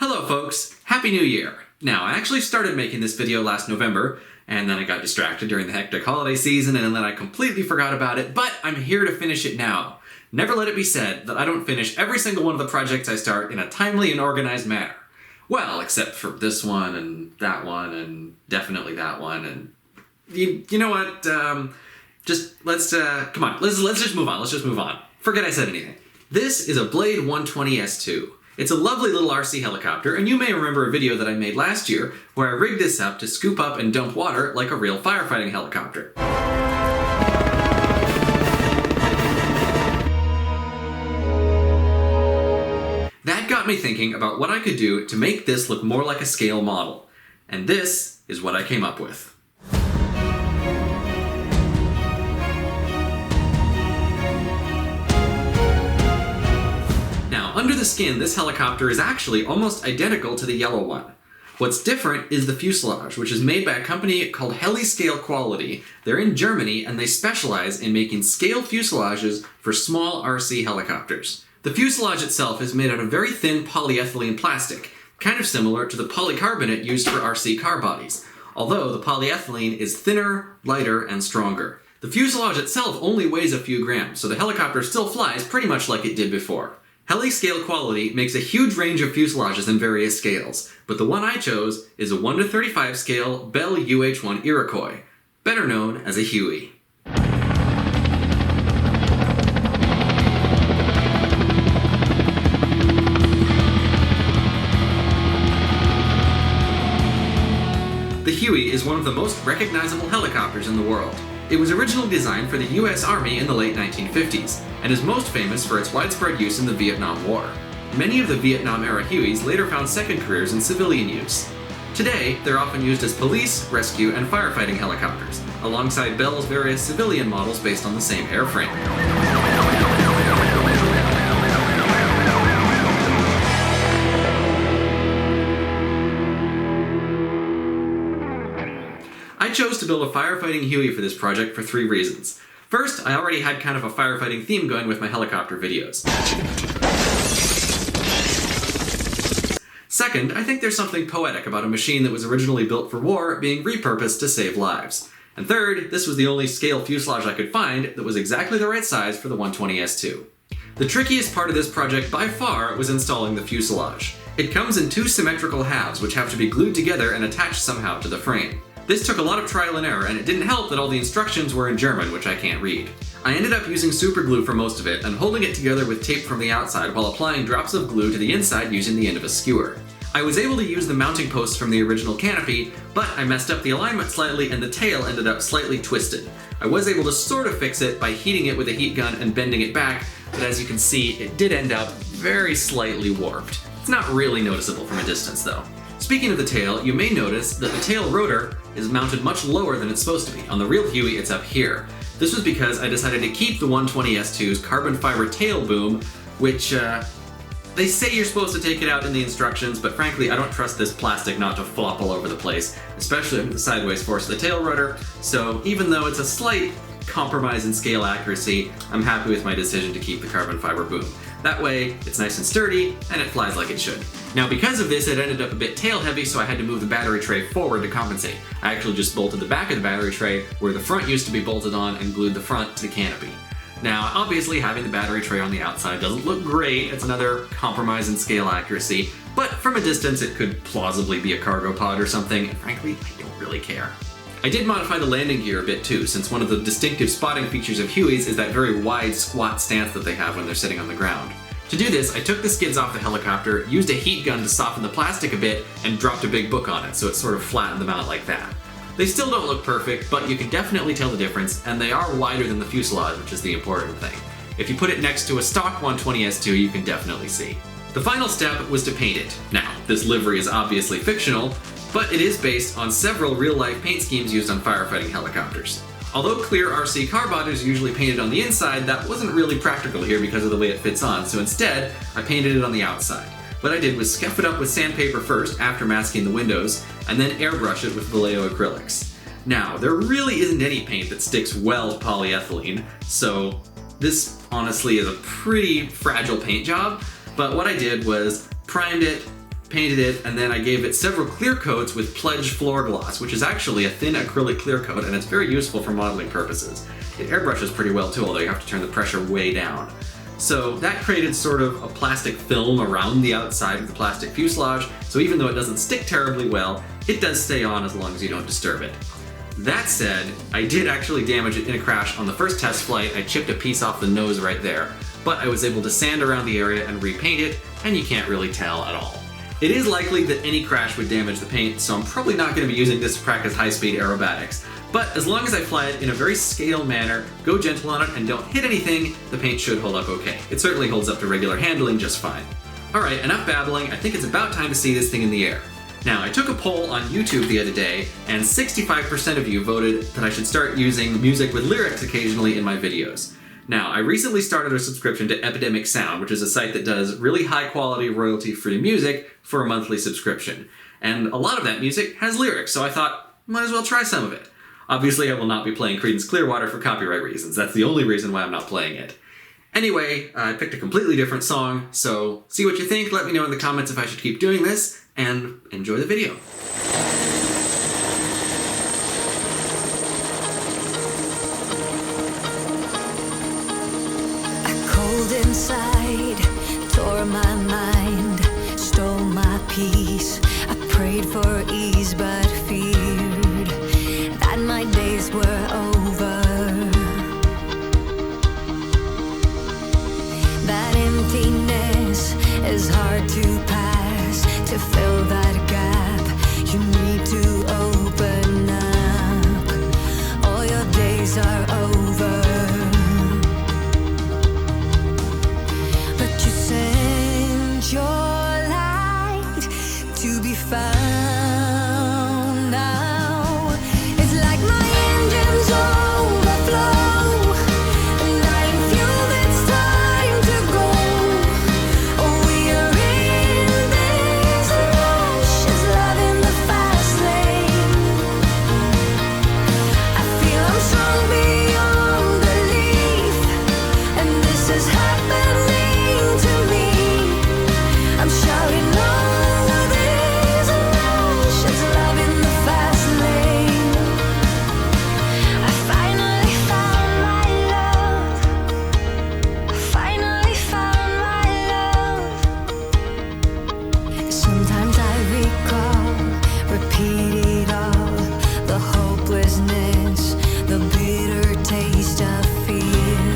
Hello folks, Happy New Year! Now, I actually started making this video last November, and then I got distracted during the hectic holiday season, and then I completely forgot about it, but I'm here to finish it now. Never let it be said that I don't finish every single one of the projects I start in a timely and organized manner. Well, except for this one, and definitely that one, and you know what, come on, let's just move on. Forget I said anything. This is a Blade 120S2. It's a lovely little RC helicopter, and you may remember a video that I made last year where I rigged this up to scoop up and dump water like a real firefighting helicopter. That got me thinking about what I could do to make this look more like a scale model. And this is what I came up with. Under the skin, this helicopter is actually almost identical to the yellow one. What's different is the fuselage, which is made by a company called Heli Scale Quality. They're in Germany, and they specialize in making scale fuselages for small RC helicopters. The fuselage itself is made out of very thin polyethylene plastic, kind of similar to the polycarbonate used for RC car bodies, although the polyethylene is thinner, lighter, and stronger. The fuselage itself only weighs a few grams, so the helicopter still flies pretty much like it did before. Heli Scale Quality makes a huge range of fuselages in various scales, but the one I chose is a 1:35 scale Bell UH-1 Iroquois, better known as a Huey. The Huey is one of the most recognizable helicopters in the world. It was originally designed for the US Army in the late 1950s, and is most famous for its widespread use in the Vietnam War. Many of the Vietnam-era Hueys later found second careers in civilian use. Today, they're often used as police, rescue, and firefighting helicopters, alongside Bell's various civilian models based on the same airframe. I chose to build a firefighting Huey for this project for 3 reasons. First, I already had kind of a firefighting theme going with my helicopter videos. Second, I think there's something poetic about a machine that was originally built for war being repurposed to save lives. And third, this was the only scale fuselage I could find that was exactly the right size for the 120S2. The trickiest part of this project by far was installing the fuselage. It comes in 2 symmetrical halves which have to be glued together and attached somehow to the frame. This took a lot of trial and error, and it didn't help that all the instructions were in German, which I can't read. I ended up using super glue for most of it, and holding it together with tape from the outside while applying drops of glue to the inside using the end of a skewer. I was able to use the mounting posts from the original canopy, but I messed up the alignment slightly and the tail ended up slightly twisted. I was able to sort of fix it by heating it with a heat gun and bending it back, but as you can see, it did end up very slightly warped. It's not really noticeable from a distance though. Speaking of the tail, you may notice that the tail rotor is mounted much lower than it's supposed to be. On the real Huey, it's up here. This was because I decided to keep the 120S2's carbon fiber tail boom, which, they say you're supposed to take it out in the instructions, but frankly, I don't trust this plastic not to flop all over the place, especially under the sideways force of the tail rotor, so even though it's a slight compromise in scale accuracy, I'm happy with my decision to keep the carbon fiber boom. That way, it's nice and sturdy, and it flies like it should. Now because of this, it ended up a bit tail heavy, so I had to move the battery tray forward to compensate. I actually just bolted the back of the battery tray where the front used to be bolted on and glued the front to the canopy. Now, obviously having the battery tray on the outside doesn't look great, it's another compromise in scale accuracy, but from a distance it could plausibly be a cargo pod or something, and frankly, I don't really care. I did modify the landing gear a bit too, since one of the distinctive spotting features of Hueys is that very wide, squat stance that they have when they're sitting on the ground. To do this, I took the skids off the helicopter, used a heat gun to soften the plastic a bit, and dropped a big book on it, so it sort of flattened them out like that. They still don't look perfect, but you can definitely tell the difference, and they are wider than the fuselage, which is the important thing. If you put it next to a stock 120S2, you can definitely see. The final step was to paint it. Now, this livery is obviously fictional, but it is based on several real-life paint schemes used on firefighting helicopters. Although clear RC car bodies are usually painted on the inside, that wasn't really practical here because of the way it fits on, so instead, I painted it on the outside. What I did was scuff it up with sandpaper first, after masking the windows, and then airbrush it with Vallejo acrylics. Now, there really isn't any paint that sticks well to polyethylene, so this honestly is a pretty fragile paint job, but what I did was primed it, painted it, and then I gave it several clear coats with Pledge Floor Gloss, which is actually a thin acrylic clear coat, and it's very useful for modeling purposes. It airbrushes pretty well too, although you have to turn the pressure way down. So that created sort of a plastic film around the outside of the plastic fuselage, so even though it doesn't stick terribly well, it does stay on as long as you don't disturb it. That said, I did actually damage it in a crash on the first test flight. I chipped a piece off the nose right there, but I was able to sand around the area and repaint it, and you can't really tell at all. It is likely that any crash would damage the paint, so I'm probably not going to be using this to practice high-speed aerobatics. But as long as I fly it in a very scale manner, go gentle on it, and don't hit anything, the paint should hold up okay. It certainly holds up to regular handling just fine. Alright, enough babbling. I think it's about time to see this thing in the air. Now, I took a poll on YouTube the other day, and 65% of you voted that I should start using music with lyrics occasionally in my videos. Now, I recently started a subscription to Epidemic Sound, which is a site that does really high-quality, royalty-free music for a monthly subscription. And a lot of that music has lyrics, so I thought, might as well try some of it. Obviously, I will not be playing Creedence Clearwater for copyright reasons. That's the only reason why I'm not playing it. Anyway, I picked a completely different song, so see what you think, let me know in the comments if I should keep doing this, and enjoy the video. Inside, tore my mind, stole my peace. I prayed for ease but feared that my days were over. That emptiness is hard to pass. To fill that gap, you need to open up. All your days are over. Your light to be found now. It's like my engines overflow, and I'm fueled, it's time to go. Oh, we are in this rush, it's love in the fast lane. I feel I'm strong beyond belief, and this is happening to me. I'm shouting over this rush, it's love in the fast lane. I finally found my love. I finally found my love. Sometimes I recall, repeat it all, the hopelessness, the bitter taste of fear,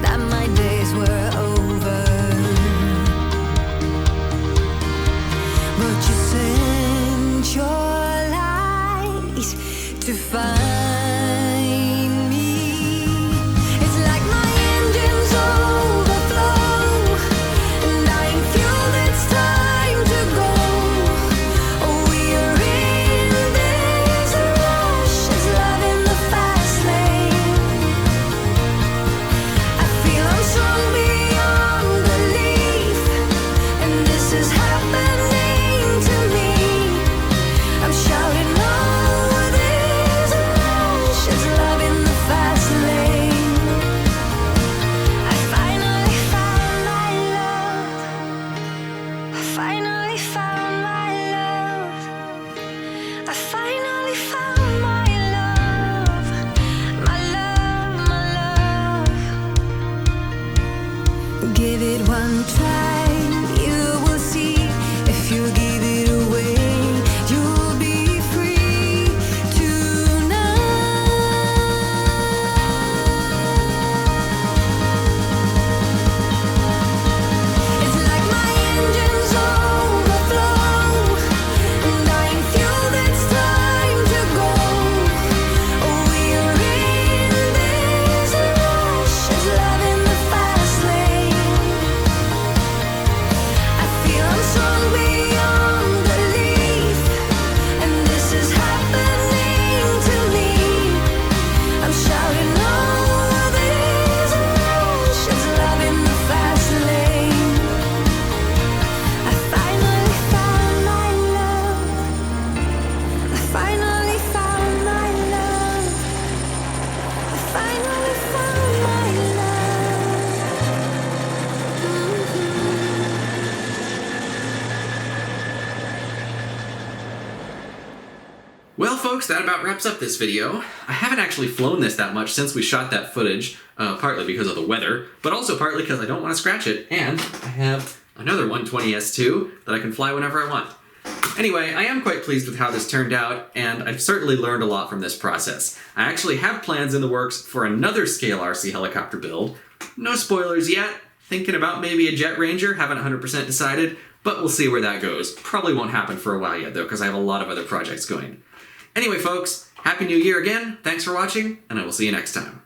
that my days were over. But you sent your light to find me. It's like my engines overflow, and I'm fueled, it's time to go. Oh, we are in this rush, it's love in the fast lane. I feel I'm strong beyond belief, and this is happening to me. I'm shouting over this rush, it's love in the fast lane. I finally found my love. I finally found my love. I finally found my love. My love, my love. Give it one try, you will see. If you give it away, you'll be free tonight. It's like my engines overflow, folks, that about wraps up this video. I haven't actually flown this that much since we shot that footage, partly because of the weather, but also partly because I don't want to scratch it, and I have another 120S2 that I can fly whenever I want. Anyway, I am quite pleased with how this turned out, and I've certainly learned a lot from this process. I actually have plans in the works for another scale RC helicopter build. No spoilers yet, thinking about maybe a Jet Ranger, haven't 100% decided, but we'll see where that goes. Probably won't happen for a while yet though, because I have a lot of other projects going. Anyway folks, Happy New Year again, thanks for watching, and I will see you next time.